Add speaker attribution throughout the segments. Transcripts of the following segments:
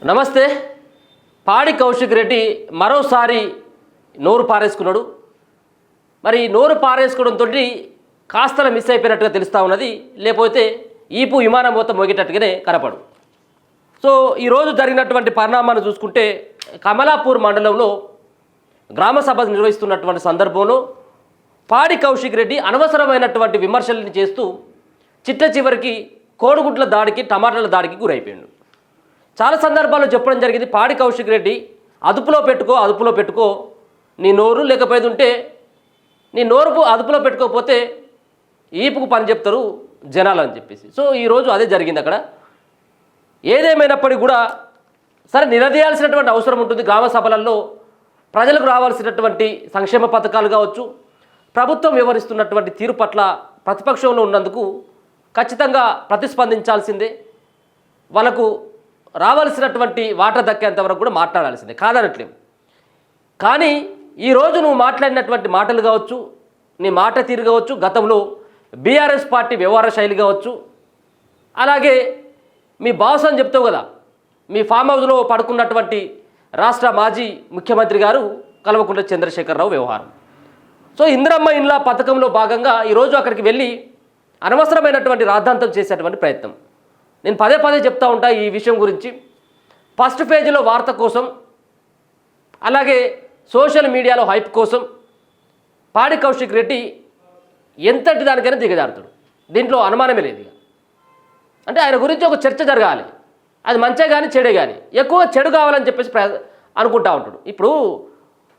Speaker 1: నమస్తే. పాడి కౌశిక్ రెడ్డి మరోసారి నోరు పారేసుకున్నాడు. మరి నోరు పారేసుకోవడంతో కాస్తల మిస్ అయిపోయినట్టుగా తెలుస్తూ ఉన్నది, లేకపోతే ఈపు విమానం మొత్తం మోగేటట్టుగానే కనపడు. సో ఈరోజు జరిగినటువంటి పరిణామాన్ని చూసుకుంటే కమలాపూర్ మండలంలో గ్రామ సభ నిర్వహిస్తున్నటువంటి సందర్భంలో పాడి కౌశిక్ రెడ్డి అనవసరమైనటువంటి విమర్శలను చేస్తూ చిట్ట చివరికి కోడిగుడ్ల దాడికి, టమాటాల దాడికి గురైపోయాడు. చాలా సందర్భాల్లో చెప్పడం జరిగింది, పాడి కౌశిక్ రెడ్డి అదుపులో పెట్టుకో నీ నోరు, లేకపోతే ఉంటే నీ నోరుపు అదుపులో పెట్టుకోకపోతే ఈపుకు పని చెప్తారు జనాలు అని చెప్పేసి. సో ఈరోజు అదే జరిగింది అక్కడ. ఏదేమైనప్పటికీ కూడా సరే నిలదీయాల్సినటువంటి అవసరం ఉంటుంది. గ్రామ సభలలో ప్రజలకు రావాల్సినటువంటి సంక్షేమ పథకాలు కావచ్చు, ప్రభుత్వం వ్యవహరిస్తున్నటువంటి తీరు పట్ల ప్రతిపక్షంలో ఉన్నందుకు ఖచ్చితంగా ప్రతిస్పందించాల్సిందే. వాళ్ళకు రావాల్సినటువంటి వాటా దక్కేంత వరకు కూడా మాట్లాడాల్సిందే, కాదనట్లేము. కానీ ఈరోజు నువ్వు మాట్లాడినటువంటి మాటలు కావచ్చు, నీ మాట తీరు కావచ్చు, గతంలో బీఆర్ఎస్ పార్టీ వ్యవహార శైలి కావచ్చు, అలాగే మీ బాస్ అని చెప్తావు కదా, మీ ఫామ్ హౌస్లో పడుకున్నటువంటి రాష్ట్ర మాజీ ముఖ్యమంత్రి గారు కల్వకుంట్ల చంద్రశేఖరరావు వ్యవహారం. సో ఇందిరమ్మ ఇండ్ల పథకంలో భాగంగా ఈరోజు అక్కడికి వెళ్ళి అనవసరమైనటువంటి రాద్ధాంతం చేసేటువంటి ప్రయత్నం. నేను పదే పదే చెప్తా ఉంటా ఈ విషయం గురించి. ఫస్ట్ పేజీలో వార్త కోసం, అలాగే సోషల్ మీడియాలో హైప్ కోసం పాడి కౌశిక్ రెడ్డి ఎంతటి దానికైనా దిగజారుతాడు. దీంట్లో అనుమానమే లేదు. అంటే ఆయన గురించి ఒక చర్చ జరగాలి, అది మంచే కానీ చెడే కానీ, ఎక్కువ చెడు కావాలని చెప్పేసి అనుకుంటా ఉంటాడు. ఇప్పుడు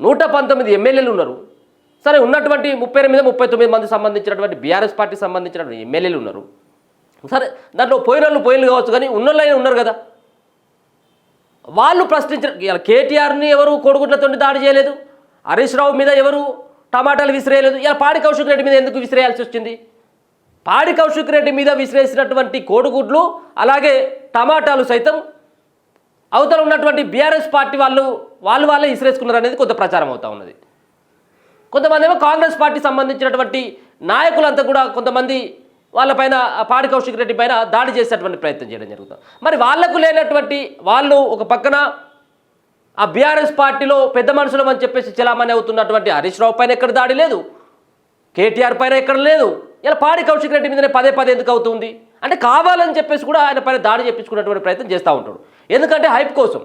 Speaker 1: 119 ఎమ్మెల్యేలు ఉన్నారు. సరే, ఉన్నటువంటి 38-39 మంది సంబంధించినటువంటి బీఆర్ఎస్ పార్టీకి సంబంధించినటువంటి ఎమ్మెల్యేలు ఉన్నారు. సరే, దాంట్లో పోయినలు కావచ్చు, కానీ ఉన్నోళ్ళైనా ఉన్నారు కదా. వాళ్ళు ప్రశ్నించిన కేటీఆర్ని ఎవరు కోడిగుడ్లతో దాడి చేయలేదు, హరీష్ రావు మీద ఎవరు టమాటాలు విసిరేయలేదు. ఇలా పాడి కౌశిక్ రెడ్డి మీద ఎందుకు విసిరేయాల్సి వచ్చింది? పాడి కౌశిక్ రెడ్డి మీద విసిరేసినటువంటి కోడిగుడ్లు అలాగే టమాటాలు సైతం అవతల ఉన్నటువంటి బీఆర్ఎస్ పార్టీ వాళ్ళే విసిరేసుకున్నారు అనేది కొంత ప్రచారం అవుతూ ఉన్నది. కొంతమంది ఏమో కాంగ్రెస్ పార్టీ సంబంధించినటువంటి నాయకులంతా కూడా కొంతమంది వాళ్ళపైన, పాడి కౌశిక్ రెడ్డి పైన దాడి చేసేటువంటి ప్రయత్నం చేయడం జరుగుతుంది. మరి వాళ్లకు లేనటువంటి వాళ్ళు ఒక పక్కన ఆ బీఆర్ఎస్ పార్టీలో పెద్ద మనుషులం అని చెప్పేసి చలామణి అవుతున్నటువంటి హరీష్ రావు పైన ఎక్కడ దాడి లేదు, కేటీఆర్ పైన ఎక్కడ లేదు. ఇలా పాడి కౌశిక్ రెడ్డి మీదనే పదే ఎందుకు అవుతుంది అంటే కావాలని చెప్పేసి కూడా ఆయన పైన దాడి చేయించుకున్నటువంటి ప్రయత్నం చేస్తూ ఉంటాడు. ఎందుకంటే హైప్ కోసం.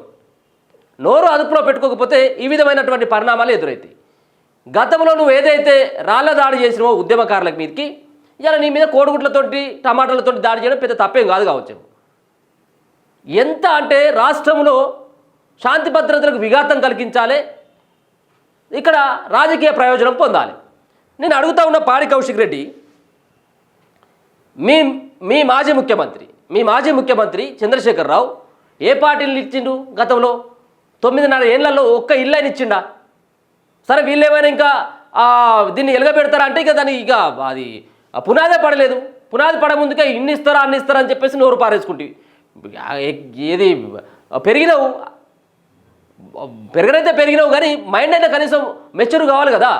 Speaker 1: నోరు అదుపులో పెట్టుకోకపోతే ఈ విధమైనటువంటి పరిణామాలు ఎదురవుతాయి. గతంలో నువ్వు ఏదైతే రాళ్ల దాడి చేసినావో ఉద్యమకారుల మీదకి, ఇలా నీ మీద కోడిగుడ్లతోటి టమాటాలతోటి దాడి చేయడం పెద్ద తప్పేం కాదు కావచ్చు. ఎంత అంటే రాష్ట్రంలో శాంతి భద్రతలకు విఘాతం కలిగించాలి, ఇక్కడ రాజకీయ ప్రయోజనం పొందాలి. నేను అడుగుతా ఉన్న పాడి కౌశిక్ రెడ్డి, మీ మాజీ ముఖ్యమంత్రి చంద్రశేఖరరావు ఏ పార్టీలు ఇచ్చిండు? గతంలో 9.5 ఏళ్లలో ఒక్క ఇల్లు ఆయన ఇచ్చిండా? సరే, వీళ్ళేమైనా ఇంకా దీన్ని ఎలగబెడతారా అంటే ఇక దాన్ని ఇక అది పునాదే పడలేదు. పునాది పడ ముందుకే ఇన్ని ఇస్తారా అన్ని ఇస్తారా అని చెప్పేసి నోరు పారేసుకుంటే ఏది పెరిగినైతే పెరిగినావు, కానీ మైండ్ అయినా కనీసం మెచ్యూర్ కావాలి కదా.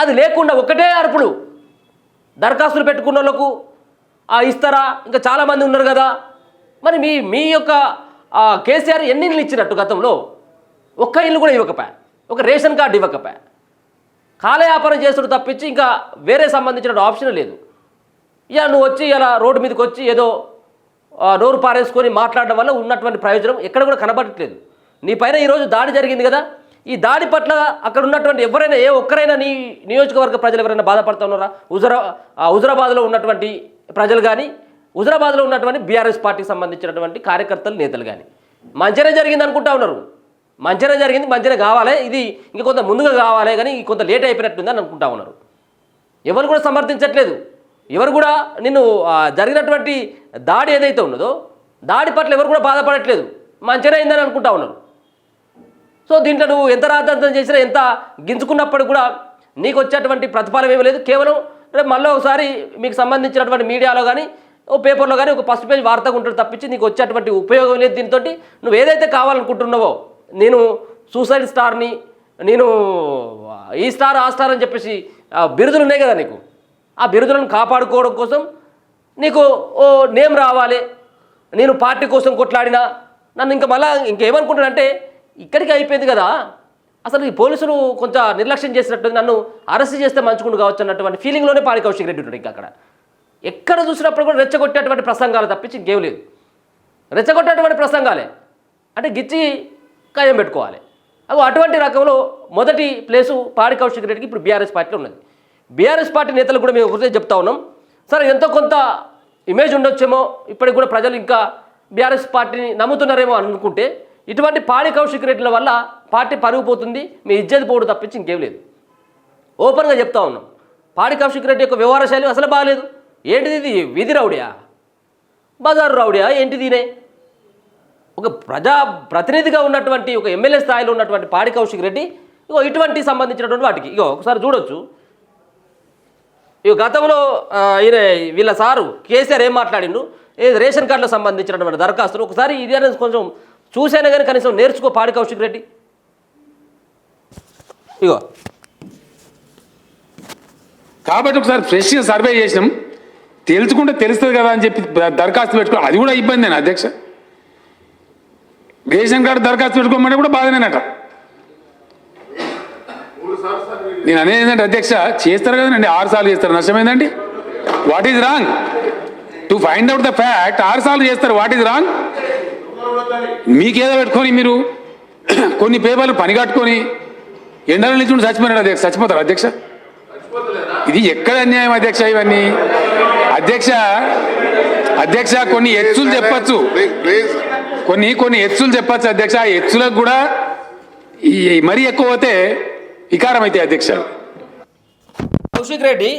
Speaker 1: అది లేకుండా ఒకటే అరుపులు. దరఖాస్తులు పెట్టుకున్న వాళ్ళకు ఇస్తారా, ఇంకా చాలామంది ఉన్నారు కదా. మరి మీ యొక్క కేసీఆర్ ఎన్ని ఇళ్ళు ఇచ్చినట్టు? గతంలో ఒక్క ఇల్లు కూడా ఇవ్వకపోయా, ఒక రేషన్ కార్డు ఇవ్వకపోయా. కాలయాపనం చేసుడు తప్పించి ఇంకా వేరే సంబంధించిన ఆప్షన్ లేదు. ఇక నువ్వు వచ్చి ఇలా రోడ్డు మీదకి వచ్చి ఏదో నోరు పారేసుకొని మాట్లాడడం వల్ల ఉన్నటువంటి ప్రయోజనం ఎక్కడ కూడా కనబడట్లేదు. నీ పైన ఈరోజు దాడి జరిగింది కదా, ఈ దాడి పట్ల అక్కడ ఉన్నటువంటి ఎవరైనా ఒక్కరైనా నీ నియోజకవర్గ ప్రజలు ఎవరైనా బాధపడుతూ ఉన్నారా? హుజరాబాద్లో ఉన్నటువంటి ప్రజలు కానీ, హుజరాబాద్లో ఉన్నటువంటి బీఆర్ఎస్ పార్టీకి సంబంధించినటువంటి కార్యకర్తలు, నేతలు కానీ మంచిగా జరిగింది అనుకుంటా ఉన్నారు. మంచిగా జరిగింది, మంచిగా కావాలి, ఇది ఇంక కొంత ముందుగా కావాలి, కానీ కొంత లేట్ అయిపోయినట్టుందని అనుకుంటా ఉన్నారు. ఎవరు కూడా సమర్థించట్లేదు. ఎవరు కూడా నిన్ను జరిగినటువంటి దాడి ఏదైతే ఉన్నదో దాడి పట్ల ఎవరు కూడా బాధపడట్లేదు, మంచిగా అయిందని అనుకుంటా ఉన్నారు. సో దీంట్లో నువ్వు ఎంత రాద్ధాంతం చేసినా, ఎంత గింజుకున్నప్పుడు కూడా నీకు వచ్చేటువంటి ప్రతిఫలం ఏమీ లేదు. కేవలం రేపు మళ్ళీ ఒకసారి మీకు సంబంధించినటువంటి మీడియాలో కానీ ఓ పేపర్లో కానీ ఒక ఫస్ట్ పేజ్ వార్తగా ఉంటుంది తప్పించి నీకు వచ్చేటువంటి ఉపయోగం లేదు. దీంతో నువ్వు ఏదైతే కావాలనుకుంటున్నావో, నేను సూసైడ్ స్టార్ని, నేను ఈ స్టార్ ఆ స్టార్ అని చెప్పేసి బిరుదులు ఉన్నాయి కదా నీకు, ఆ బిరుదులను కాపాడుకోవడం కోసం నీకు ఓ నేమ్ రావాలి, నేను పార్టీ కోసం కొట్లాడినా, నన్ను ఇంకా మళ్ళీ ఇంకేమనుకుంటానంటే ఇక్కడికి అయిపోయింది కదా, అసలు ఈ పోలీసులు కొంచెం నిర్లక్ష్యం చేసినట్టు నన్ను అరెస్ట్ చేస్తే మంచుకుంటూ కావచ్చు అన్నటువంటి ఫీలింగ్లోనే పాడి కౌశిక్ రెడ్డి ఉంటాడు. ఇంకా అక్కడ ఎక్కడ చూసినప్పుడు కూడా రెచ్చగొట్టేటువంటి ప్రసంగాలు తప్పించి ఇంకేం లేదు. రెచ్చగొట్టేటువంటి ప్రసంగాలే అంటే గిచ్చి ఖాయం పెట్టుకోవాలి. అటువంటి రకంలో మొదటి ప్లేసు పాడి కౌశిక్ రెడ్డికి ఇప్పుడు బీఆర్ఎస్ పార్టీలో ఉన్నది. బీఆర్ఎస్ పార్టీ నేతలు కూడా మేము ఒకటే చెప్తా ఉన్నాం, సరే ఎంతో కొంత ఇమేజ్ ఉండొచ్చేమో, ఇప్పటికి కూడా ప్రజలు ఇంకా బీఆర్ఎస్ పార్టీని నమ్ముతున్నారేమో అనుకుంటే ఇటువంటి పాడి కౌశిక్ రెడ్డిల వల్ల పార్టీ పరుగు పోతుంది, మీ ఇజ్జత్ పోవడం తప్పించి ఇంకేం లేదు. ఓపెన్గా చెప్తా ఉన్నాం, పాడి కౌశిక్ రెడ్డి యొక్క వ్యవహార శైలి అసలు బాగాలేదు. ఏంటిది, ఇది వీధి రౌడియా, బజారు రౌడియా, ఏంటిది? ఒక ప్రజా ప్రతినిధిగా ఉన్నటువంటి ఒక ఎమ్మెల్యే స్థాయిలో ఉన్నటువంటి పాడి కౌశిక్ రెడ్డి ఇటువంటి సంబంధించినటువంటి వాటికి ఒకసారి చూడొచ్చు. గతంలో ఈయన వీళ్ళ సారు కేసీఆర్ ఏం మాట్లాడిండు, రేషన్ కార్డులకు సంబంధించినటువంటి దరఖాస్తులు ఒకసారి ఇది అనేది కొంచెం చూసైనా కానీ కనీసం నేర్చుకో పాడి కౌశిక్ రెడ్డి.
Speaker 2: కాబట్టి ఒకసారి ఫ్రెష్గా సర్వే చేసినాం, తెలుసుకుంటే తెలుస్తుంది కదా అని చెప్పి దరఖాస్తు పెట్టుకో, అది కూడా ఇబ్బంది అని అధ్యక్ష. రేషన్ కార్డు దరఖాస్తు పెట్టుకోమని కూడా బాధనేనట. నేను అనేది ఏంటంటే అధ్యక్ష, చేస్తారు కదండి, 6 సార్లు చేస్తారు, నష్టమైందండి. What is wrong to find out the fact? 6 సార్లు చేస్తారు, వాట్ ఈజ్ రాంగ్? మీకేదో పెట్టుకొని మీరు కొన్ని పేపర్లు పని కట్టుకొని ఎండల నుంచి చచ్చిపోయినాడు అధ్యక్ష, చచ్చిపోతారు అధ్యక్ష. ఇది ఎక్కడ అన్యాయం అధ్యక్ష ఇవన్నీ? అధ్యక్ష కొన్ని ఎత్తులు చెప్పచ్చు, కొన్ని ఎత్తులు చెప్పచ్చు అధ్యక్ష. ఆ ఎత్తులకు కూడా ఈ మరీ ఎక్కువ పోతే వికారం అయితే అధ్యక్ష.
Speaker 1: కౌశిక్ రెడ్డి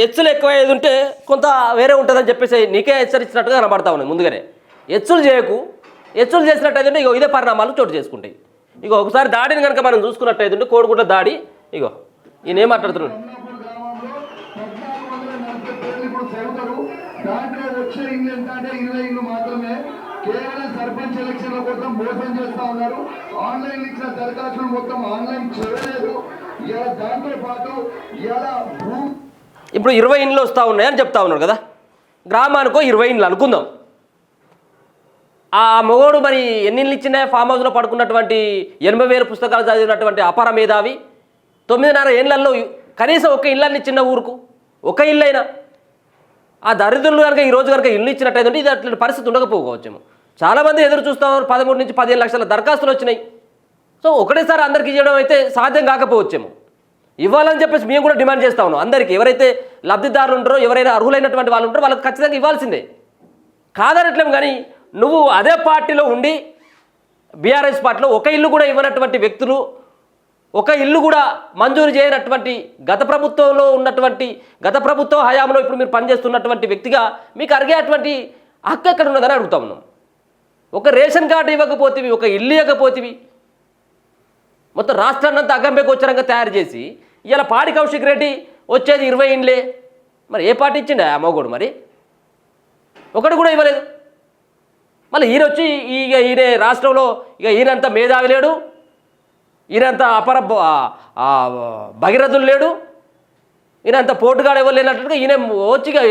Speaker 1: ఎత్తులు ఎక్కువ అయ్యేది ఉంటే కొంత వేరే ఉంటుందని చెప్పేసి నీకే హెచ్చరించినట్టుగా కనబడతా ఉన్నాయి ముందుగానే. ఎత్తులు చేయకు, ఎత్తులు చేసినట్టయితే ఇదే పరిణామాలు చోటు చేసుకుంటాయి. ఒకసారి దాడిని కనుక మనం చూసుకున్నట్టయితే కోడిగుడ్ల దాడి, ఈయన ఏం మాట్లాడుతున్నాడు,
Speaker 3: దాంట్లో వచ్చే ఇల్లు ఎంత అంటే 20 ఇల్లు మాత్రమే. కేవలం సర్పంచ్ ఎలక్షన్ల కోసం మోసం చేస్తా ఉన్నారు. ఆన్లైన్ ఇచ్చిన దరఖాస్తులు మొత్తం ఆన్లైన్ చేయలేదు. ఇలా దాంతో పాటు ఇలా
Speaker 1: ఇప్పుడు 20 ఇండ్లు వస్తూ ఉన్నాయని చెప్తా ఉన్నాడు కదా. గ్రామానికో 20 ఇండ్లు అనుకుందాం. ఆ మొగోడు మరి ఎన్ని ఇళ్ళు ఇచ్చినా ఫామ్ హౌస్లో పడుకున్నటువంటి 80,000 పుస్తకాలు చదివినటువంటి అపర మేధావి 9.5 ఏళ్లలో కనీసం ఒక ఇళ్ళని చిన్న ఊరుకు ఒక ఇల్లు అయినా ఆ దరిద్రులు కనుక ఈరోజు కనుక ఇల్లు ఇచ్చినట్టయితే ఇది అట్లాంటి పరిస్థితి ఉండకపోవచ్చేమో. చాలామంది ఎదురు చూస్తాం, 13 నుంచి 15 లక్షల దరఖాస్తులు వచ్చినాయి. సో ఒకటేసారి అందరికీ ఇవ్వడం అయితే సాధ్యం కాకపోవచ్చేమో. ఇవ్వాలని చెప్పేసి మేము కూడా డిమాండ్ చేస్తా ఉన్నాం. అందరికీ ఎవరైతే లబ్ధిదారులు ఉంటారో, ఎవరైనా అర్హులైనటువంటి వాళ్ళు ఉంటారో వాళ్ళకి ఖచ్చితంగా ఇవ్వాల్సిందే, కాదనట్లేము. కానీ నువ్వు అదే పార్టీలో ఉండి బీఆర్ఎస్ పార్టీలో ఒక ఇల్లు కూడా ఇవ్వనటువంటి వ్యక్తులు, ఒక ఇల్లు కూడా మంజూరు చేయనటువంటి గత ప్రభుత్వంలో ఉన్నటువంటి గత ప్రభుత్వ హయాంలో ఇప్పుడు మీరు పనిచేస్తున్నటువంటి వ్యక్తిగా మీకు అడిగేటువంటి హక్కు ఎక్కడ ఉన్నదని అడుగుతా ఉన్నాం. ఒక రేషన్ కార్డు ఇవ్వకపోతేవి, ఒక ఇల్లు ఇవ్వకపోతేవి, మొత్తం రాష్ట్రాన్ని అంతా అగంబెగోచరంగా తయారు చేసి ఇలా పాడి కౌశిక్ రెడ్డి వచ్చేది 20 ఇండ్లే. మరి ఏ పార్టీ ఇచ్చిండే ఆ మోగోడు? మరి ఒకటి కూడా ఇవ్వలేదు. మళ్ళీ ఈయన వచ్చి ఈయన రాష్ట్రంలో ఈయనంత మేధావి లేడు, ఈయనంత అపర భగీరథులు లేడు, ఈయనంత పోటుగాడు ఎవరు లేనట్టుగా ఈయన వచ్చిగా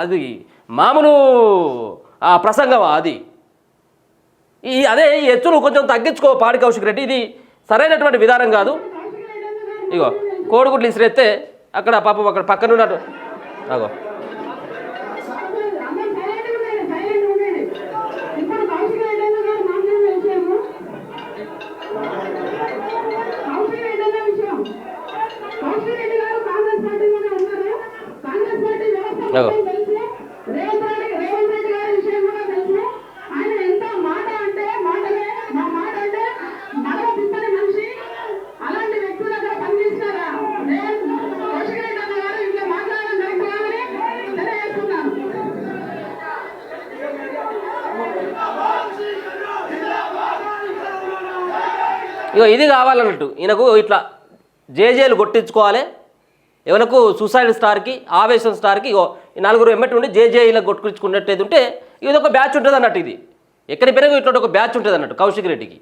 Speaker 1: అది మామూలు ప్రసంగమా అది? అదే ఈ ఎత్తులు కొంచెం తగ్గించుకో పాడి కౌశిక్ రెడ్డి, ఇది సరైనటువంటి విధానం కాదు. కోడిగుడ్లు ఇసిరేస్తే అక్కడ పాపం అక్కడ పక్కన ఉన్నట్టు అగో ఇది కావాలన్నట్టు ఈయనకు ఇట్లా జేజేలు కొట్టించుకోవాలి. ఎవరికి సూసైడ్ స్టార్కి, ఆవేశం స్టార్కి ఈ 4 ఎమ్మటి ఉండి జేజేఈలకు కొట్టుకుంటున్నట్టయితే ఉంటే ఇది ఒక బ్యాచ్ ఉంటుంది అన్నట్టు. ఇది ఎక్కడి పెరుగు ఇట్లా ఒక బ్యాచ్ ఉంటుంది అన్నట్టు కౌశిక్ రెడ్డికి.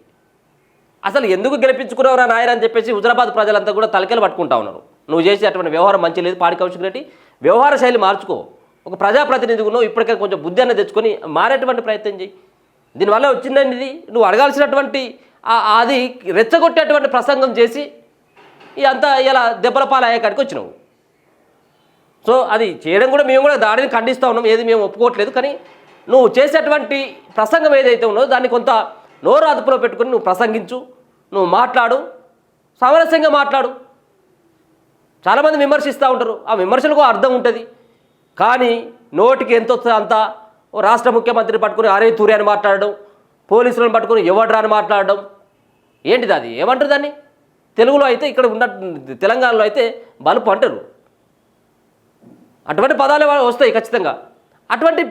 Speaker 1: అసలు ఎందుకు గెలిపించుకున్నావురా నాయన అని చెప్పేసి హుజరాబాద్ ప్రజలంతా కూడా తలకెలు పట్టుకుంటా ఉన్నారు. నువ్వు చేసే అటువంటి వ్యవహారం మంచి లేదు పాడి కౌశిక్ రెడ్డి, వ్యవహార శైలి మార్చుకో. ఒక ప్రజాప్రతినిధి ఉన్నావు, ఇప్పటికే కొంచెం బుద్ధి అన్న తెచ్చుకొని మారేటువంటి ప్రయత్నం చేయి. దీనివల్ల వచ్చిందండి ఇది. నువ్వు అడగాల్సినటువంటి అది రెచ్చగొట్టేటువంటి ప్రసంగం చేసి అంతా ఇలా దెబ్బల పాలయ్యే కాడికి వచ్చినావు. సో అది చేయడం కూడా మేము కూడా దాడిని ఖండిస్తూ ఉన్నాం, ఏది మేము ఒప్పుకోవట్లేదు. కానీ నువ్వు చేసేటువంటి ప్రసంగం ఏదైతే ఉన్నదో దాన్ని కొంత నోరు అదుపులో పెట్టుకుని నువ్వు ప్రసంగించు, నువ్వు మాట్లాడు, సామరస్యంగా మాట్లాడు. చాలామంది విమర్శిస్తూ ఉంటారు, ఆ విమర్శలకు అర్థం ఉంటుంది. కానీ నోటికి ఎంత వస్తుందో అంత రాష్ట్ర ముఖ్యమంత్రిని పట్టుకుని అరే తూరి అని మాట్లాడడం, పోలీసులను పట్టుకుని ఎవడ్రా అని మాట్లాడడం ఏంటిది? అది ఏమంటారు దాన్ని? తెలుగులో అయితే ఇక్కడ ఉన్న తెలంగాణలో అయితే బలుపు అంటారు. అటువంటి పదాలు వస్తాయి ఖచ్చితంగా. అటువంటి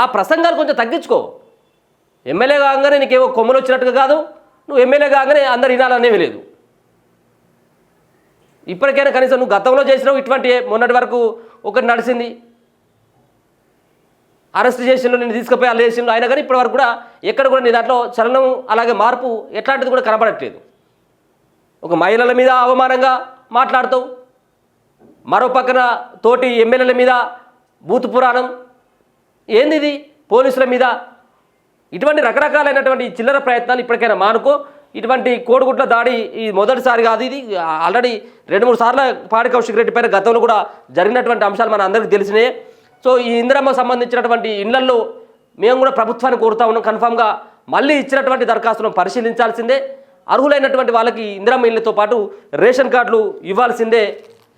Speaker 1: ఆ ప్రసంగాలు కొంచెం తగ్గించుకో. ఎమ్మెల్యే కాగానే నీకేవో కొమ్మలు వచ్చినట్టుగా కాదు, నువ్వు ఎమ్మెల్యే కాగానే అందరు వినాలనేవి లేదు. ఇప్పటికైనా కనీసం నువ్వు గతంలో చేసినావు ఇటువంటి, మొన్నటి వరకు ఒకటి నడిచింది, అరెస్ట్ చేసిండు, నేను తీసుకుపోయి అలా చేసిండు. అయినా కానీ ఇప్పటి వరకు కూడా ఎక్కడ కూడా నీ దాంట్లో చలనం అలాగే మార్పు ఎట్లాంటిది కూడా కనబడట్లేదు. ఒక మహిళల మీద అవమానంగా మాట్లాడుతావు, మరో పక్కన తోటి ఎమ్మెల్యేల మీద బూతు పురాణం, ఏంది ఇది? పోలీసుల మీద ఇటువంటి రకరకాలైనటువంటి చిల్లర ప్రయత్నాలు ఇప్పటికైనా మానుకో. ఇటువంటి కోడిగుడ్ల దాడి ఈ మొదటిసారి కాదు, ఇది ఆల్రెడీ 2-3 సార్లు పాడి కౌశిక్ రెడ్డి పైన గతంలో కూడా జరిగినటువంటి అంశాలు మన అందరికీ తెలిసినాయి. సో ఈ ఇందిరమ్మ సంబంధించినటువంటి ఇళ్లల్లో మేము కూడా ప్రభుత్వాన్ని కోరుతా ఉన్నాం, కన్ఫామ్గా మళ్ళీ ఇచ్చినటువంటి దరఖాస్తులను పరిశీలించాల్సిందే. అర్హులైనటువంటి వాళ్ళకి ఇందిరమ్మ ఇళ్లతో పాటు రేషన్ కార్డులు ఇవ్వాల్సిందే.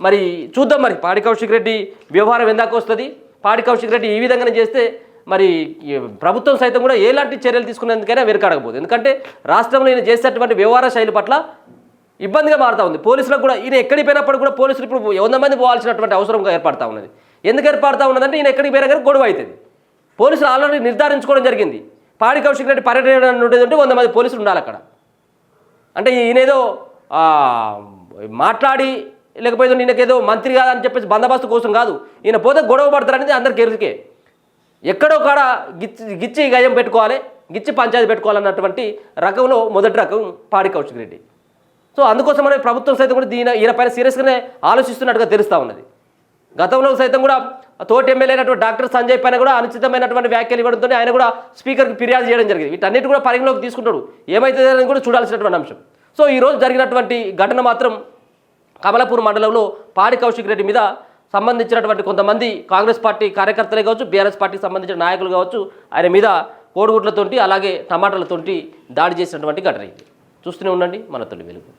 Speaker 1: మరి చూద్దాం మరి పాడి కౌశిక్ రెడ్డి వ్యవహారం ఎందాక వస్తుంది. పాడి కౌశిక్ రెడ్డి ఈ విధంగానే చేస్తే మరి ప్రభుత్వం సైతం కూడా ఎలాంటి చర్యలు తీసుకునేందుకైనా వెనకాడకపోతుంది. ఎందుకంటే రాష్ట్రంలో ఈయన చేసేటువంటి వ్యవహార శైలి పట్ల ఇబ్బందిగా మారుతూ ఉంది. పోలీసులకు కూడా ఈయన ఎక్కడికి పోయినప్పుడు కూడా పోలీసులు ఇప్పుడు 100 మంది పోవాల్సినటువంటి అవసరం ఏర్పడతా ఉన్నది. ఎందుకు ఏర్పడతా ఉన్నదంటే ఈయన ఎక్కడికి పోయినా కానీ గొడవ అవుతుంది. పోలీసులు ఆల్రెడీ నిర్ధారించుకోవడం జరిగింది, పాడి కౌశిక్ రెడ్డి పర్యటన ఉండేదంటే 100 మంది పోలీసులు ఉండాలి అక్కడ. అంటే ఈయనేదో మాట్లాడి లేకపోతే ఈయనకేదో మంత్రి కాదని చెప్పేసి బందోబస్తు కోసం కాదు, ఈయన పోతే గొడవ పడతారనేది అందరికీ ఎరుకే. ఎక్కడో కాడ గిచ్చి గయం పెట్టుకోవాలి, గిచ్చి పంచాయతీ పెట్టుకోవాలన్నటువంటి రకంలో మొదటి రకం పాడి కౌశిక్ రెడ్డి. సో అందుకోసమనే ప్రభుత్వం సైతం కూడా ఈయన పైన సీరియస్గానే ఆలోచిస్తున్నట్టుగా తెలుస్తూ ఉన్నది. గతంలో సైతం కూడా తోటి ఎమ్మెల్యే అయినటువంటి డాక్టర్ సంజయ్ పైన కూడా అనుచితమైనటువంటి వ్యాఖ్యలు ఇవ్వడంతో ఆయన కూడా స్పీకర్కి ఫిర్యాదు చేయడం జరిగింది. వీటన్నిటి కూడా పరిగణలోకి తీసుకుంటాడు, ఏమైతే అని కూడా చూడాల్సినటువంటి అంశం. సో ఈరోజు జరిగినటువంటి ఘటన మాత్రం కమలాపూర్ మండలంలో పాడి కౌశిక్ రెడ్డి మీద సంబంధించినటువంటి కొంతమంది కాంగ్రెస్ పార్టీ కార్యకర్తలే కావచ్చు, బీఆర్ఎస్ పార్టీకి సంబంధించిన నాయకులు కావచ్చు, ఆయన మీద కోడిగుడ్లతోటి అలాగే టమాటాలతోటి దాడి చేసినటువంటి ఘటన ఇది. చూస్తూనే ఉండండి మన తొలి వెలుగు.